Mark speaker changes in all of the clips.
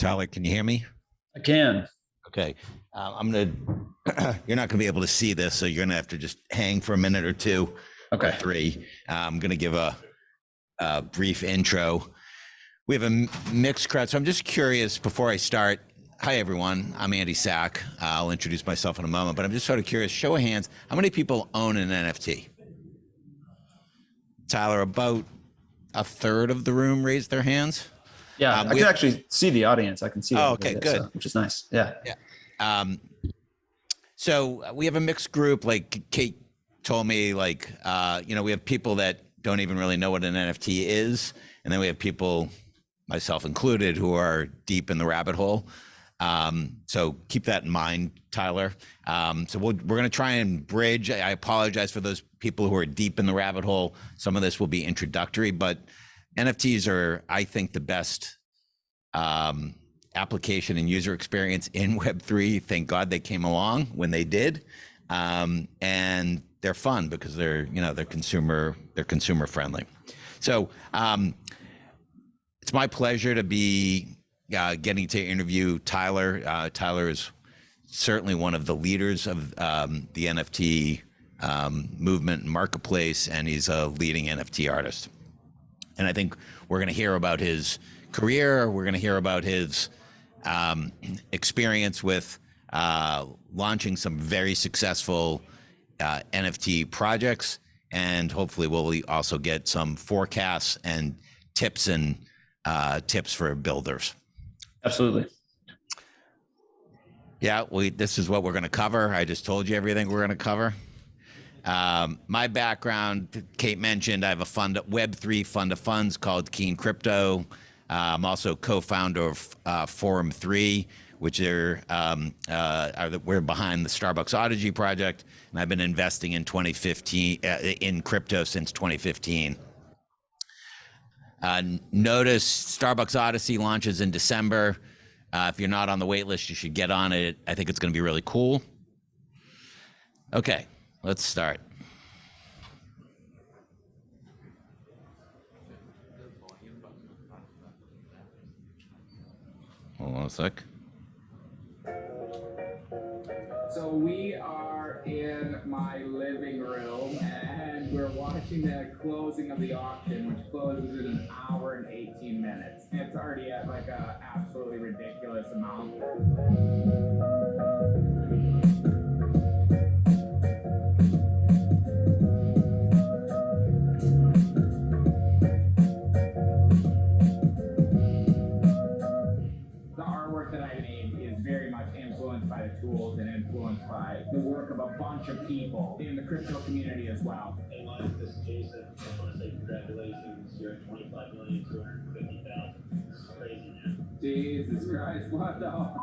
Speaker 1: Tyler, can you hear me?
Speaker 2: I can.
Speaker 1: Okay. You're not gonna be able to see this, so you're gonna have to just hang for a minute or two, or three. I'm gonna give a brief intro. We have a mixed crowd, so I'm just curious before I start. Hi, everyone. I'm Andy Sack. I'll introduce myself in a moment, but I'm just sort of curious, show of hands, how many people own an NFT? Tyler, about a third of the room raised their hands.
Speaker 2: Yeah, I can actually see the audience. I can see.
Speaker 1: Oh, okay, good.
Speaker 2: So, which is nice. Yeah.
Speaker 1: So we have a mixed group. Like Kate told me, we have people that don't even really know what an NFT is, and then we have people, myself included, who are deep in the rabbit hole. So keep that in mind, Tyler. So we're going to try and bridge. I apologize for those people who are deep in the rabbit hole. Some of this will be introductory, but NFTs are, I think, the best application and user experience in Web3. Thank God they came along when they did, and they're fun because they're consumer friendly. So it's my pleasure to be getting to interview Tyler. Tyler is certainly one of the leaders of the NFT movement and marketplace, and he's a leading NFT artist. And I think we're going to hear about his career. We're going to hear about his experience with launching some very successful NFT projects, and hopefully we'll also get some forecasts and tips for builders.
Speaker 2: Absolutely.
Speaker 1: Yeah, this is what we're going to cover. I just told you everything we're going to cover. My background, Kate mentioned, I have a Web3 fund of funds called Keen Crypto. I'm also co-founder of Forum 3, which we're behind the Starbucks Odyssey project, and I've been investing in 2015 in crypto since 2015. Notice Starbucks Odyssey launches in December. If you're not on the wait list, you should get on it. I think it's going to be really cool. Okay, let's start. Hold on a sec.
Speaker 3: So we are in my living room and we're watching the closing of the auction, which closes in an hour and 18 minutes. It's already at like a absolutely ridiculous amount. By the tools and influenced by the work of a bunch of people in the crypto community as well.
Speaker 4: Hey, Mike, this is Jason. I want to say congratulations. You're at 25,250,000. It's crazy, man.
Speaker 3: Jesus Christ, what the? Oh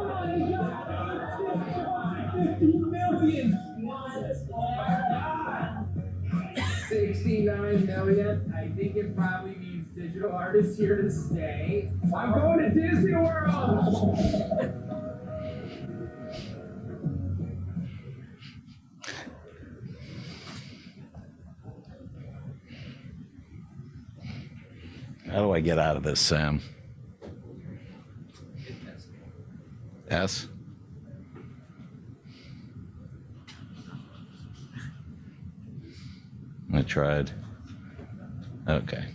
Speaker 3: my God! 50 million! Oh my God! 69 million. I think it probably means digital artists here to stay. I'm going to Disney World.
Speaker 1: How do I get out of this, Sam? S? I tried. Okay.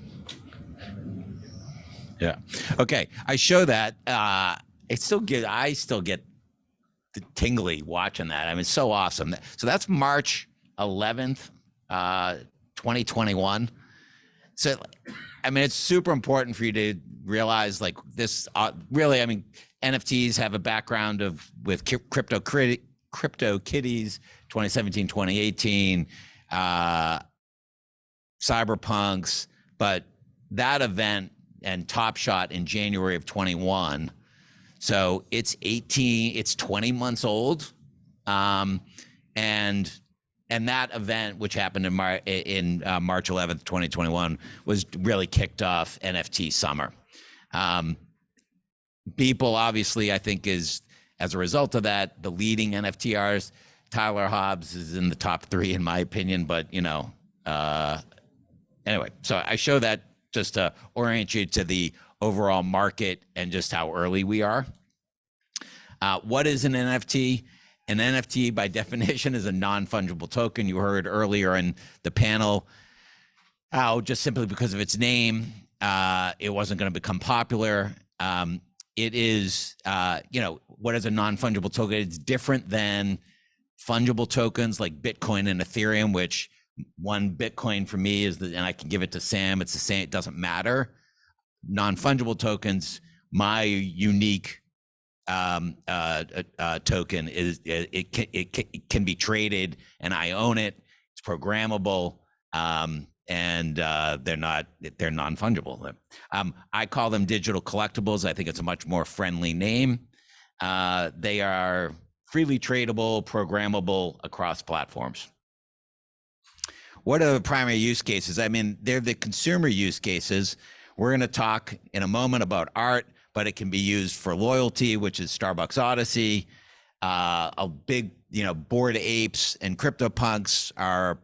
Speaker 1: Yeah. Okay. I show that. I still get the tingly watching that. I mean, it's so awesome. So that's March 11th, 2021. So, I mean, it's super important for you to realize like this. Really, I mean, NFTs have a background with Crypto Kitties, 2017, 2018. Cyberpunks, but that event and Top Shot in January of 21. So it's 20 months old. And that event, which happened in March 11th, 2021, was really kicked off NFT summer. People obviously, I think, is as a result of that, the leading NFT artist, Tyler Hobbs, is in the top 3 in my opinion, but anyway, so I show that just to orient you to the overall market and just how early we are. What is an NFT? An NFT, by definition, is a non-fungible token. You heard earlier in the panel how just simply because of its name, it wasn't going to become popular. It is, what is a non-fungible token? It's different than fungible tokens like Bitcoin and Ethereum, which one Bitcoin for me is, and I can give it to Sam, it's the same, it doesn't matter. Non-fungible tokens, my unique token is it can be traded and I own it. It's programmable, and they're non-fungible. I call them digital collectibles. I think it's a much more friendly name. They are freely tradable, programmable across platforms. What are the primary use cases? I mean, they're the consumer use cases. We're going to talk in a moment about art, but it can be used for loyalty, which is Starbucks Odyssey. A big, Bored Apes and CryptoPunks are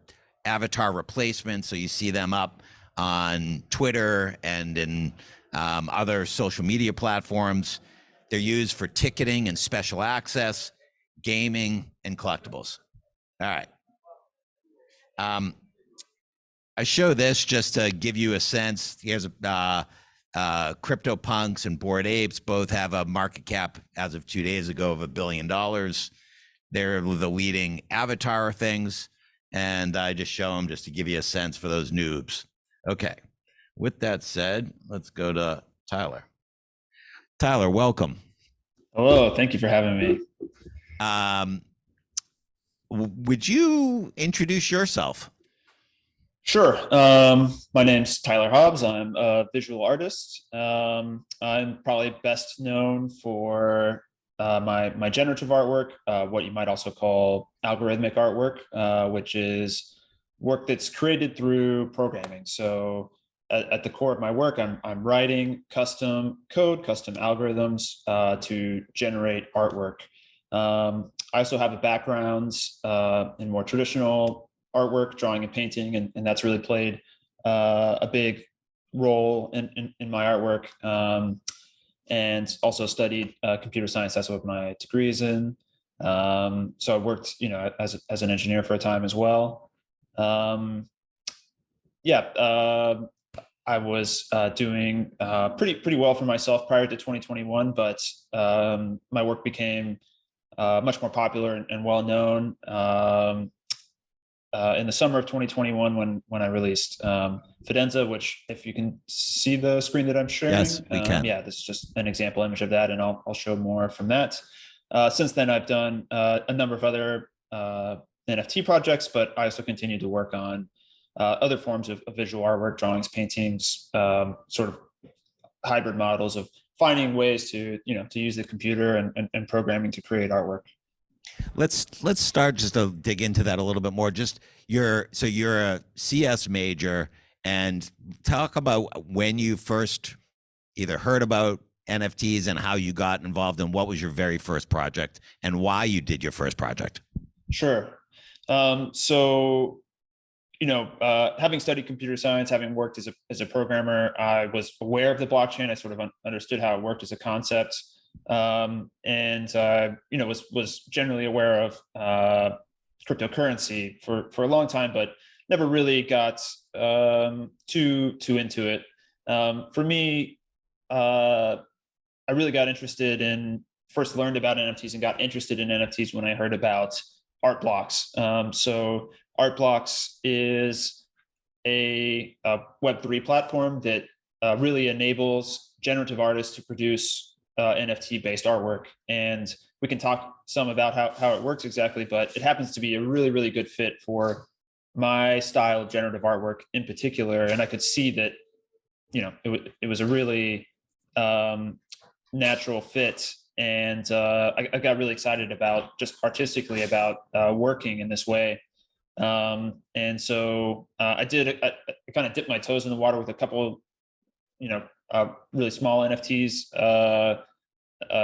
Speaker 1: avatar replacements. So you see them up on Twitter and in other social media platforms. They're used for ticketing and special access, gaming, and collectibles. All right. I show this just to give you a sense. Here's CryptoPunks and Bored Apes both have a market cap as of 2 days ago of $1 billion. They're the leading avatar things, and I just show them just to give you a sense for those noobs. Okay, with that said, let's go to Tyler. Tyler, welcome.
Speaker 2: Hello, thank you for having me.
Speaker 1: Would you introduce yourself?
Speaker 2: Sure. My name's Tyler Hobbs. I'm a visual artist. I'm probably best known for my generative artwork, what you might also call algorithmic artwork, which is work that's created through programming. So at the core of my work, I'm writing custom code, custom algorithms to generate artwork. I also have a background in more traditional artwork, drawing and painting, and that's really played a big role in my artwork. And also studied computer science. That's what my degree is in. So I worked, as an engineer for a time as well. I was doing pretty well for myself prior to 2021, but my work became much more popular and well known in the summer of 2021 when I released Fidenza, which, if you can see the screen that I'm sharing,
Speaker 1: yes, we can.
Speaker 2: Yeah, this is just an example image of that, and I'll show more from that. Since then, I've done a number of other NFT projects, but I also continue to work on other forms of visual artwork, drawings, paintings, sort of hybrid models of finding ways to use the computer and programming to create artwork.
Speaker 1: Let's start just to dig into that a little bit more. Just you're a CS major, and talk about when you first either heard about NFTs and how you got involved, and what was your very first project and why you did your first project.
Speaker 2: Sure. Having studied computer science, having worked as a programmer, I was aware of the blockchain. I sort of understood how it worked as a concept. Was generally aware of cryptocurrency for a long time, but never really got too into it. For me, I really got interested first learned about NFTs and got interested in NFTs when I heard about art blocks. So art blocks is a Web3 platform that really enables generative artists to produce NFT-based artwork. And we can talk some about how it works exactly, but it happens to be a really, really good fit for my style of generative artwork in particular. And I could see that, it was a really natural fit. And I got really excited about just artistically about working in this way. And so I kind of dipped my toes in the water with a couple, really small NFTs,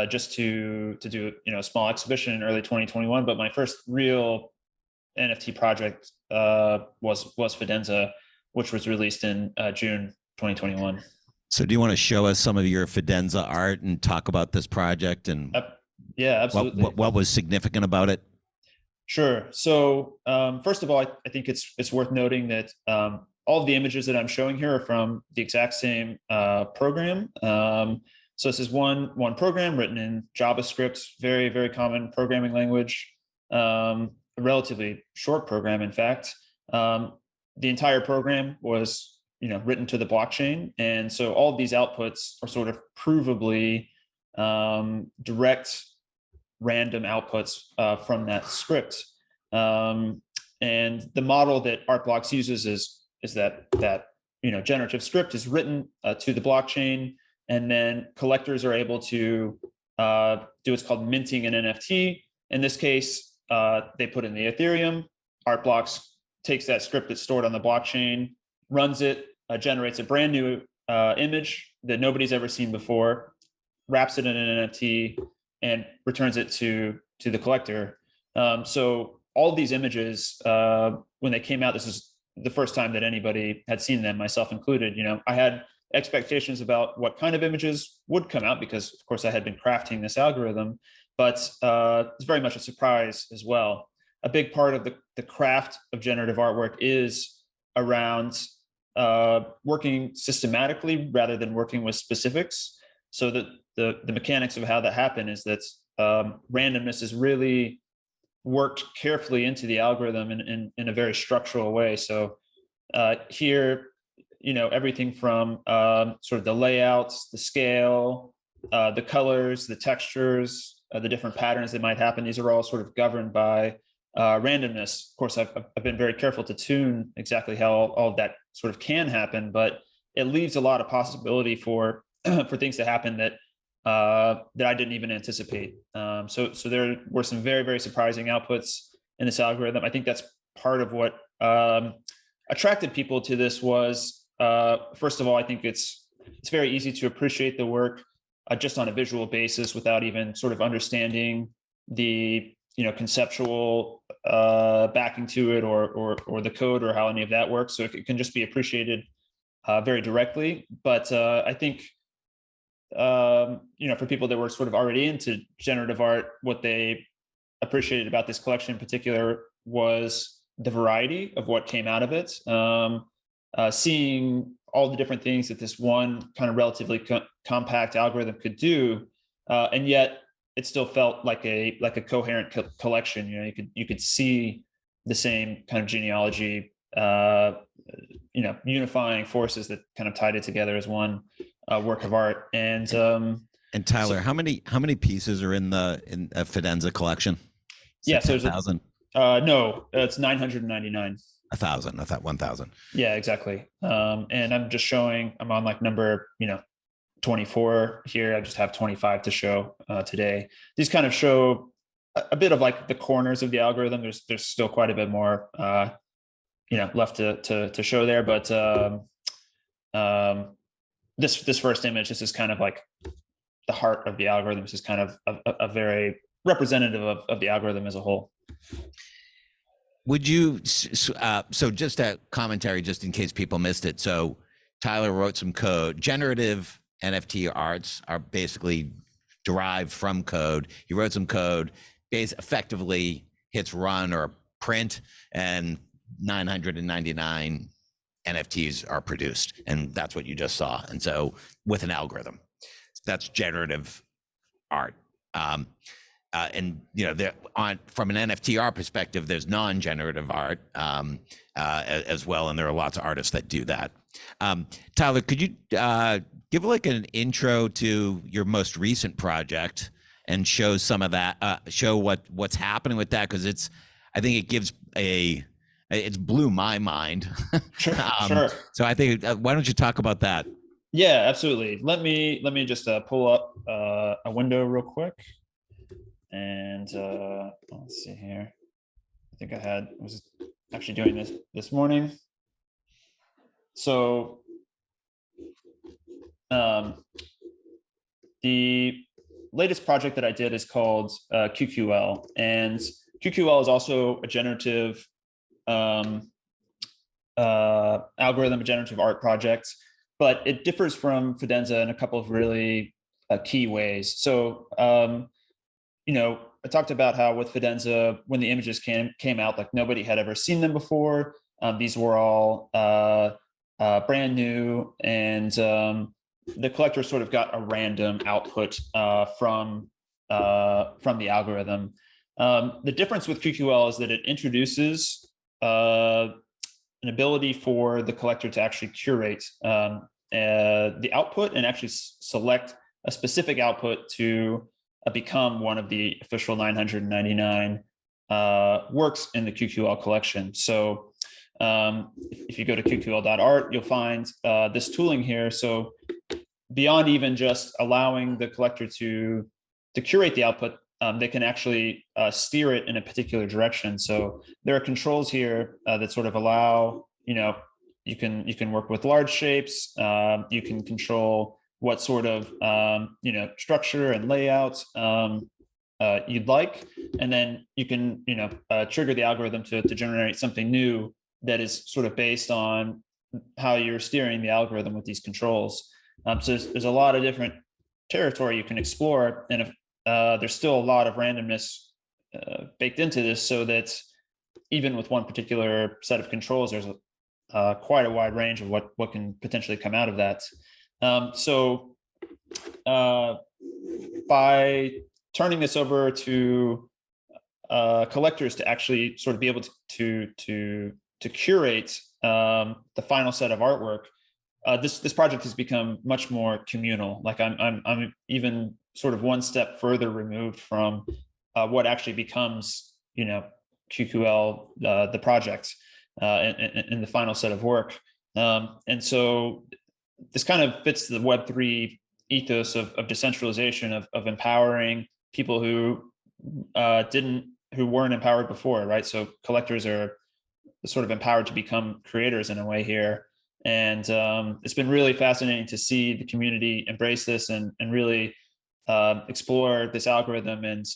Speaker 2: just to do a small exhibition in early 2021. But my first real NFT project was Fidenza, which was released in June 2021.
Speaker 1: So do you want to show us some of your Fidenza art and talk about this project and
Speaker 2: Yeah, absolutely.
Speaker 1: what was significant about it?
Speaker 2: Sure. So first of all, I think it's worth noting that all of the images that I'm showing here are from the exact same program. So this is one program written in JavaScript, very common programming language, a relatively short program, in fact. The entire program was written to the blockchain, and so all of these outputs are sort of provably direct random outputs from that script. And the model that Artblocks uses is that generative script is written to the blockchain, and then collectors are able to do what's called minting an NFT. In this case, they put in the Ethereum. Artblocks takes that script that's stored on the blockchain, runs it, generates a brand new image that nobody's ever seen before, wraps it in an NFT, and returns it to the collector. So all of these images, when they came out, this is the first time that anybody had seen them, myself included. I had expectations about what kind of images would come out because, of course, I had been crafting this algorithm, but it's very much a surprise as well. A big part of the craft of generative artwork is around working systematically rather than working with specifics. So that the mechanics of how that happened is that randomness is really worked carefully into the algorithm in a very structural way. So here, everything from sort of the layouts, the scale, the colors, the textures, the different patterns that might happen, these are all sort of governed by randomness. Of course, I've been very careful to tune exactly how all of that sort of can happen, but it leaves a lot of possibility for things to happen that I didn't even anticipate. So there were some very surprising outputs in this algorithm. I think that's part of what attracted people to this was, first of all, I think it's very easy to appreciate the work just on a visual basis without even sort of understanding the conceptual backing to it or the code or how any of that works. So it can just be appreciated very directly. But I think for people that were sort of already into generative art, what they appreciated about this collection in particular was the variety of what came out of it. Seeing all the different things that this one kind of relatively compact algorithm could do, and yet it still felt like a coherent collection. You could see the same kind of genealogy, unifying forces that kind of tied it together as one work of art. And
Speaker 1: Tyler, how many pieces are in a Fidenza collection?
Speaker 2: Yeah, so there's
Speaker 1: 1,000.
Speaker 2: No, it's 999.
Speaker 1: 1,000. I thought 1,000.
Speaker 2: Yeah, exactly. And I'm just showing. I'm on like number 24 here. I just have 25 to show today. These kind of show a bit of like the corners of the algorithm. There's still quite a bit more left to show there, but this first image, this is kind of like the heart of the algorithm. This is kind of a very representative of the algorithm as a whole.
Speaker 1: Would you, so just a commentary, just in case people missed it. So Tyler wrote some code. Generative NFT arts are basically derived from code. He wrote some code, effectively hits run or print, and 999 NFTs are produced. And that's what you just saw. And so with an algorithm, that's generative art. And from an NFT art perspective, there's non-generative art as well, and there are lots of artists that do that. Tyler, could you give like an intro to your most recent project and show some of that? Show what's happening with that, because I think it gives it's blew my mind.
Speaker 2: Sure. Sure.
Speaker 1: So I think why don't you talk about that?
Speaker 2: Yeah, absolutely. Let me just pull up a window real quick. And let's see here. I think I was actually doing this morning. So the latest project that I did is called QQL, and QQL is also a generative algorithm, a generative art project. but it differs from Fidenza in a couple of really key ways. So, I talked about how with Fidenza, when the images came out, like nobody had ever seen them before. These were all brand new, and the collector sort of got a random output from the algorithm. The difference with QQL is that it introduces an ability for the collector to actually curate the output and actually select a specific output to become one of the official 999 works in the QQL collection. So if you go to qql.art, you'll find this tooling here. So beyond even just allowing the collector to curate the output, they can actually steer it in a particular direction. So there are controls here that sort of allow, you can work with large shapes. You can control what sort of structure and layout you'd like, and then you can trigger the algorithm to generate something new that is sort of based on how you're steering the algorithm with these controls. So there's a lot of different territory you can explore, and if there's still a lot of randomness baked into this, so that even with one particular set of controls, there's quite a wide range of what can potentially come out of that. So by turning this over to collectors to actually sort of be able to curate the final set of artwork, this project has become much more communal. Like I'm even sort of one step further removed from what actually becomes QQL, the project, in the final set of work. And so this kind of fits the Web3 ethos of decentralization, of empowering people who weren't empowered before, right? So collectors are sort of empowered to become creators in a way here. And it's been really fascinating to see the community embrace this and really explore this algorithm and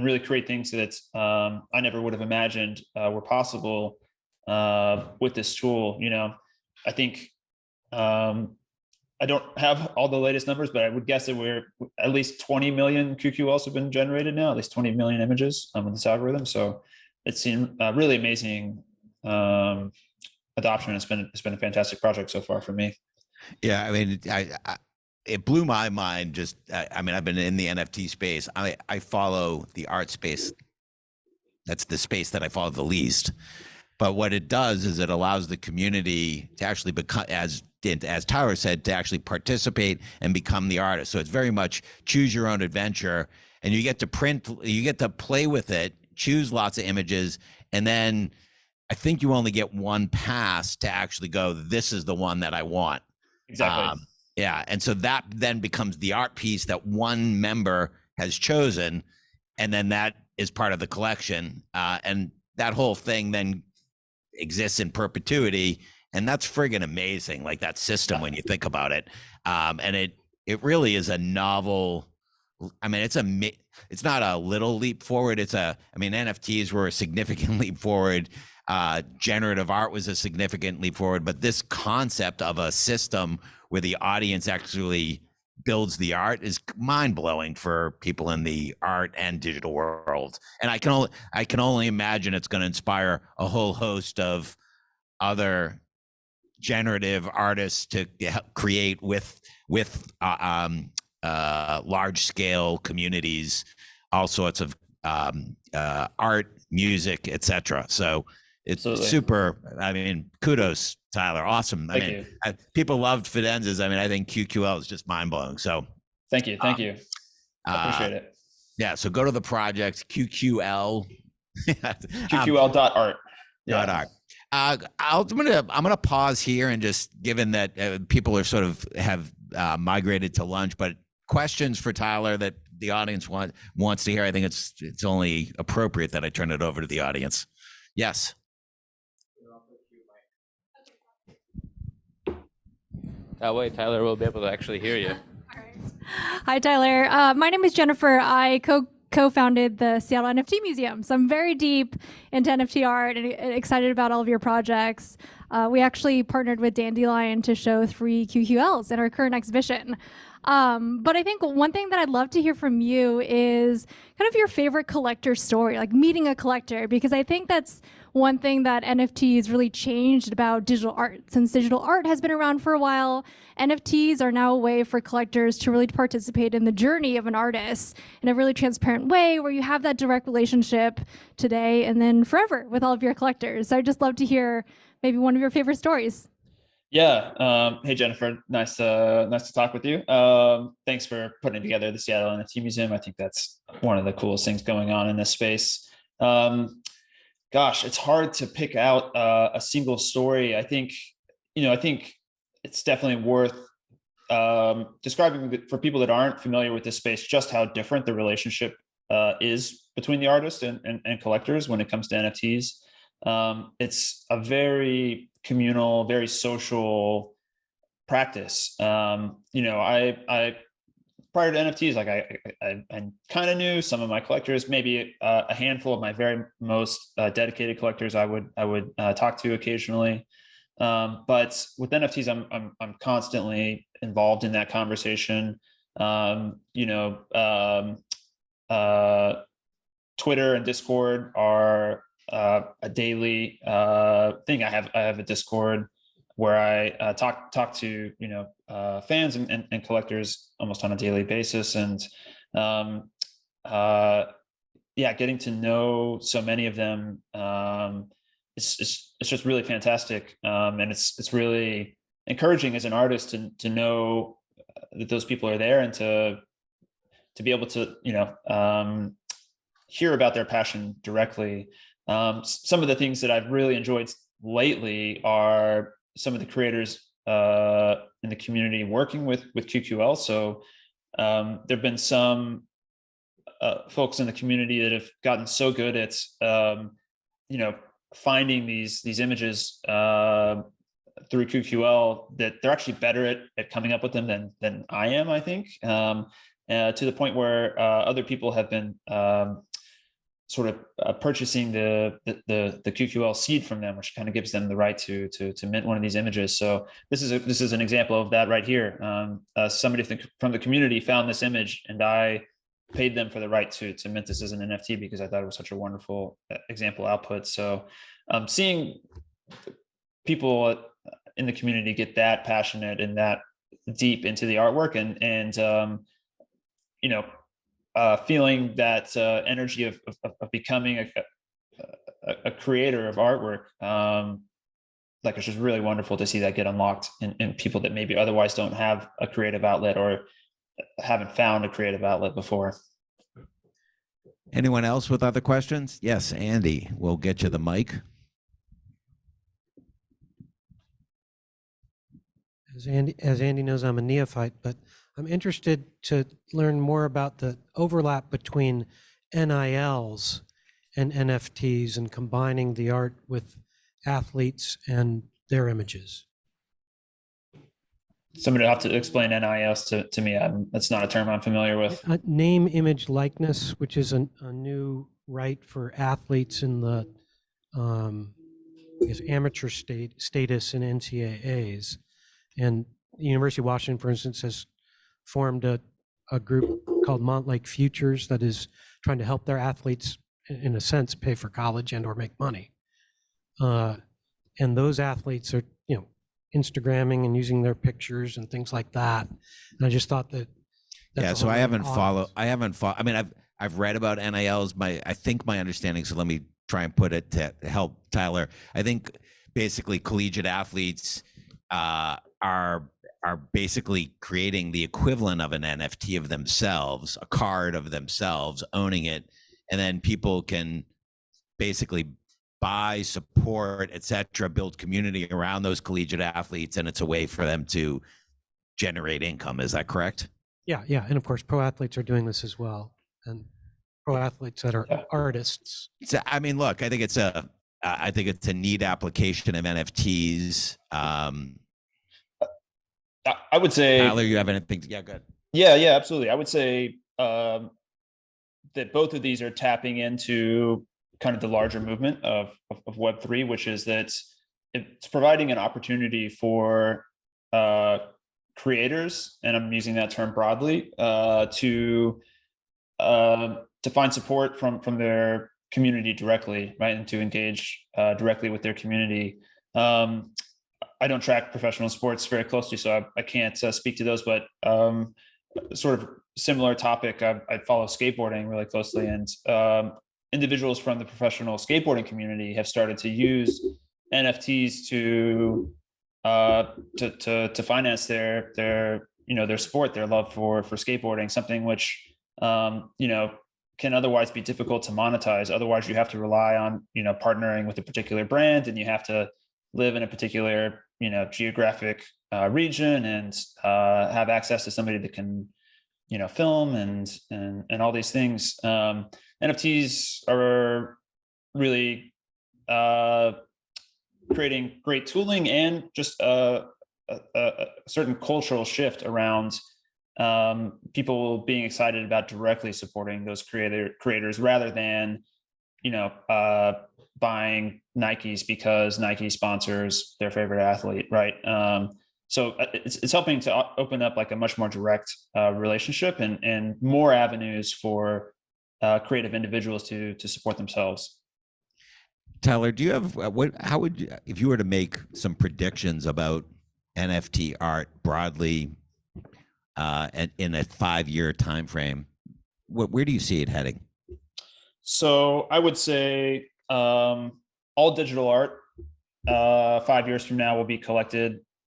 Speaker 2: really create things that I never would have imagined were possible with this tool. I think I don't have all the latest numbers, but I would guess that we're at least 20 million QQLs have been generated now, at least 20 million images with this algorithm. So it's seen really amazing adoption. It's been a fantastic project so far for me.
Speaker 1: Yeah, I mean, it blew my mind. I've been in the NFT space. I follow the art space. That's the space that I follow the least. But what it does is it allows the community to actually become, as Tyler said, to actually participate and become the artist. So it's very much choose your own adventure, and you get to play with it, choose lots of images, and then I think you only get one pass to actually go, this is the one that I want.
Speaker 2: Exactly.
Speaker 1: Yeah. And so that then becomes the art piece that one member has chosen, and then that is part of the collection. And that whole thing then exists in perpetuity. And that's friggin' amazing, like that system when you think about it. And it really is a novel. I mean, it's not a little leap forward. NFTs were a significant leap forward. Generative art was a significant leap forward, but this concept of a system where the audience actually builds the art is mind-blowing for people in the art and digital world. And I can only imagine it's going to inspire a whole host of other generative artists to create with large scale communities, all sorts of art, music, etc. So it's
Speaker 2: Absolutely.
Speaker 1: super. I mean, kudos, Tyler. Awesome.
Speaker 2: Thank you.
Speaker 1: People loved Fidenzas. I think QQL is just mind blowing. So
Speaker 2: thank you. I appreciate it.
Speaker 1: Yeah. So go to the project QQL.
Speaker 2: QQL.art.
Speaker 1: .art. I'm gonna pause here, and just given that people are sort of have migrated to lunch, but questions for Tyler that the audience wants to hear. I think it's only appropriate that I turn it over to the audience. Yes.
Speaker 5: That way Tyler will be able to actually hear you.
Speaker 6: All right. Hi, Tyler. My name is Jennifer. I co-founded the Seattle NFT Museum. So I'm very deep into NFT art and excited about all of your projects. We actually partnered with Dandelion to show 3 QQLs in our current exhibition. But I think one thing that I'd love to hear from you is kind of your favorite collector story, like meeting a collector, because I think that's one thing that NFTs really changed about digital art. Since digital art has been around for a while, NFTs are now a way for collectors to really participate in the journey of an artist in a really transparent way where you have that direct relationship today and then forever with all of your collectors. So I'd just love to hear maybe one of your favorite stories.
Speaker 2: Yeah. Hey, Jennifer. Nice to talk with you. Thanks for putting together the Seattle NFT Museum. I think that's one of the coolest things going on in this space. Gosh, it's hard to pick out a single story. I think it's definitely worth describing for people that aren't familiar with this space, just how different the relationship is between the artist and collectors when it comes to NFTs. It's a very communal, very social practice. I prior to NFTs, like I kind of knew some of my collectors, maybe a handful of my very most dedicated collectors I would talk to occasionally. But with NFTs, I'm constantly involved in that conversation. Twitter and Discord are a daily thing. I have a Discord where I talk to fans and collectors almost on a daily basis, and getting to know so many of them, it's just really fantastic, and it's really encouraging as an artist to know that those people are there and to be able to hear about their passion directly. Some of the things that I've really enjoyed lately are some of the creators in the community working with QQL. So there've been some folks in the community that have gotten so good at finding these images through QQL that they're actually better at coming up with them than I am, I think, to the point where other people have been sort of purchasing the QQL seed from them, which kind of gives them the right to mint one of these images. So this is an example of that right here. Somebody from the community found this image, and I paid them for the right to mint this as an NFT because I thought it was such a wonderful example output. So seeing people in the community get that passionate and that deep into the artwork and feeling that energy of becoming a creator of artwork, it's just really wonderful to see that get unlocked in people that maybe otherwise don't have a creative outlet or haven't found a creative outlet before.
Speaker 1: Anyone else with other questions? Yes, Andy, we'll get you the mic.
Speaker 7: As Andy knows, I'm a neophyte, but I'm interested to learn more about the overlap between NILs and NFTs and combining the art with athletes and their images.
Speaker 2: Somebody will have to explain NILs to me. That's not a term I'm familiar with.
Speaker 7: Name, image, likeness, which is a new right for athletes in the amateur status in NCAAs. And the University of Washington, for instance, has formed a group called Montlake Futures that is trying to help their athletes, in a sense, pay for college and or make money. And those athletes are, Instagramming and using their pictures and things like that. And I just thought that.
Speaker 1: So I haven't followed. I mean, I've read about NILs. I think my understanding. So let me try and put it to help Tyler. I think basically collegiate athletes are basically creating the equivalent of an NFT of themselves, a card of themselves, owning it, and then people can basically buy, support, etc., build community around those collegiate athletes, and it's a way for them to generate income. Is that correct?
Speaker 7: Yeah, and of course, pro athletes are doing this as well, and pro athletes that are artists.
Speaker 1: So, I mean, look, I think it's a neat application of NFTs.
Speaker 2: I would say,
Speaker 1: Tyler, you have anything? Yeah, good.
Speaker 2: Yeah, absolutely. I would say that both of these are tapping into kind of the larger movement of Web3, which is that it's providing an opportunity for creators, and I'm using that term broadly, to find support from their community directly, right, and to engage directly with their community. I don't track professional sports very closely, so I can't speak to those, but sort of similar topic, I follow skateboarding really closely, and individuals from the professional skateboarding community have started to use NFTs to finance their sport, their love for skateboarding, something which can otherwise be difficult to monetize. Otherwise, you have to rely on partnering with a particular brand, and you have to live in a particular geographic region, and have access to somebody that can film and all these things. NFTs are really creating great tooling and just a certain cultural shift around people being excited about directly supporting those creators rather than buying Nikes because Nike sponsors their favorite athlete, right? So it's helping to open up like a much more direct relationship and more avenues for creative individuals to support themselves.
Speaker 1: Tyler, do you have how would you, if you were to make some predictions about NFT art broadly in a 5-year time frame, where do you see it heading?
Speaker 2: So I would say all digital art 5 years from now will be collected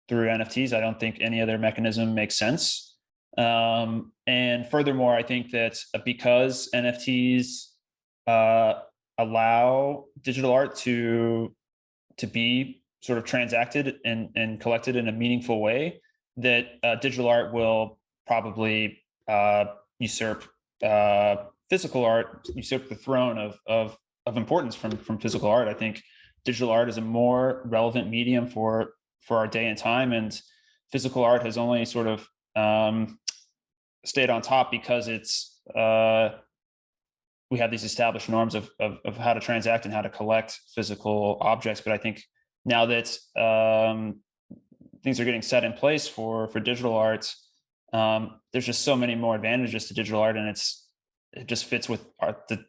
Speaker 2: through NFTs. I don't think any other mechanism makes sense. And furthermore, I think that because NFTs allow digital art to be sort of transacted and collected in a meaningful way, that digital art will probably usurp physical art, usurp the throne of importance from physical art. I think digital art is a more relevant medium for our day and time, and physical art has only sort of stayed on top because it's we have these established norms of how to transact and how to collect physical objects. But I think now that things are getting set in place for digital art, there's just so many more advantages to digital art, and it just fits with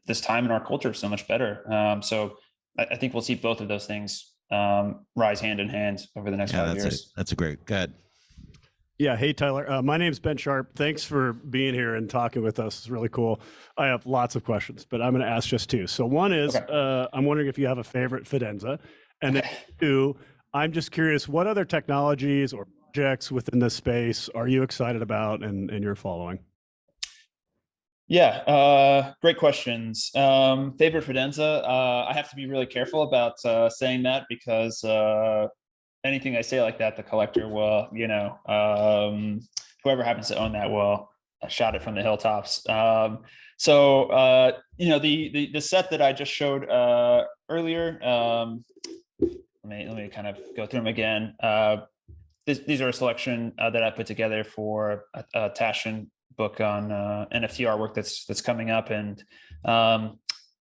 Speaker 2: this time in our culture so much better. So I think we'll see both of those things rise hand in hand over the next 5 years.
Speaker 1: That's a great. Go ahead.
Speaker 8: Yeah. Hey, Tyler. My name's Ben Sharp. Thanks for being here and talking with us. It's really cool. I have lots of questions, but I'm going to ask just two. So one is, I'm wondering if you have a favorite Fidenza. And then two, I'm just curious, what other technologies or projects within this space are you excited about and you're following?
Speaker 2: Yeah, great questions. Favorite Fidenza. I have to be really careful about saying that because anything I say like that, the collector will, whoever happens to own that will shout it from the hilltops. So the set that I just showed earlier, let me kind of go through them again. These are a selection that I put together for a Tashin book on NFT artwork that's coming up, and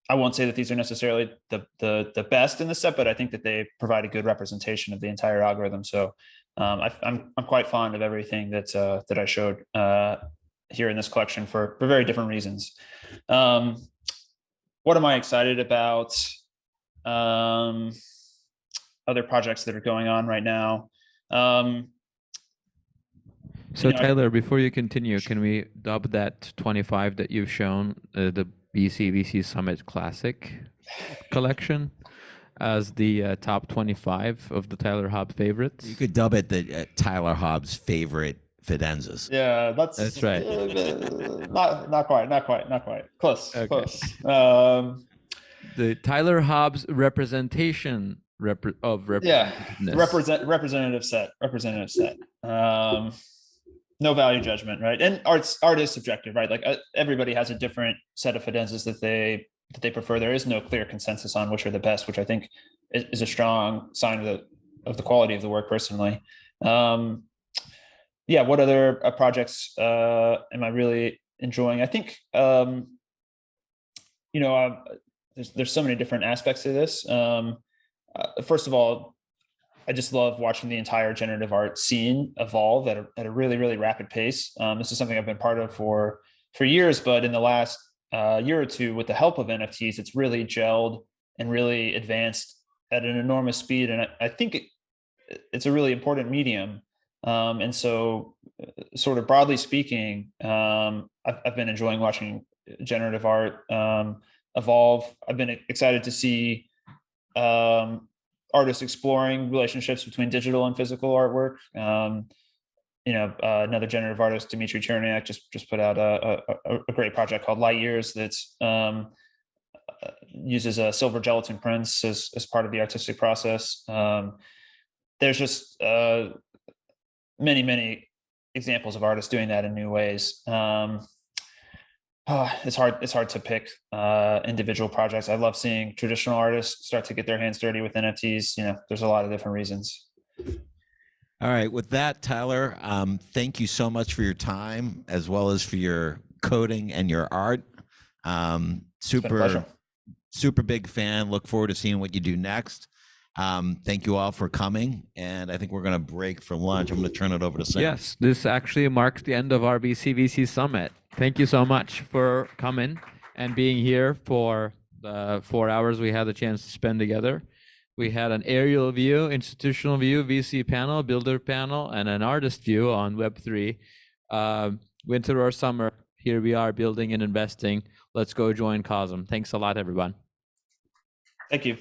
Speaker 2: I won't say that these are necessarily the best in the set, but I think that they provide a good representation of the entire algorithm. So I'm quite fond of everything that I showed here in this collection for very different reasons. What am I excited about? Other projects that are going on right now.
Speaker 5: So Tyler, before you continue, can we dub that 25 that you've shown, the BCVC Summit Classic collection, as the top 25 of the Tyler Hobbs favorites?
Speaker 1: You could dub it the Tyler Hobbs favorite Fidenzas.
Speaker 2: Yeah, that's
Speaker 5: right.
Speaker 2: Not quite. Close,
Speaker 5: Okay.
Speaker 2: close.
Speaker 5: The Tyler Hobbs representation of representativeness.
Speaker 2: Representative set. No value judgment, right? And art is subjective, right? Like everybody has a different set of Fidenzas that they prefer. There is no clear consensus on which are the best, which I think is a strong sign of the quality of the work personally. Yeah, what other projects am I really enjoying? I think there's so many different aspects to this. First of all, I just love watching the entire generative art scene evolve at a really, really rapid pace. This is something I've been part of for years, but in the last year or two, with the help of NFTs, it's really gelled and really advanced at an enormous speed. And I think it's a really important medium. And so, sort of broadly speaking, I've been enjoying watching generative art evolve. I've been excited to see artists exploring relationships between digital and physical artwork. Another generative artist, Dmitry Cherniak, just put out a great project called Light Years that's uses silver gelatin prints as part of the artistic process. There's just many examples of artists doing that in new ways. It's hard to pick individual projects. I love seeing traditional artists start to get their hands dirty with NFTs. There's a lot of different reasons.
Speaker 1: All right. With that, Tyler, thank you so much for your time as well as for your coding and your art. Super big fan. Look forward to seeing what you do next. Thank you all for coming, and I think we're going to break for lunch. I'm going to turn it over to Sam.
Speaker 5: Yes, this actually marks the end of our BCVC Summit. Thank you so much for coming and being here for the 4 hours we had the chance to spend together. We had an aerial view, institutional view, VC panel, builder panel, and an artist view on Web3. Winter or summer, here we are building and investing. Let's go join Cosm. Thanks a lot, everyone.
Speaker 2: Thank you.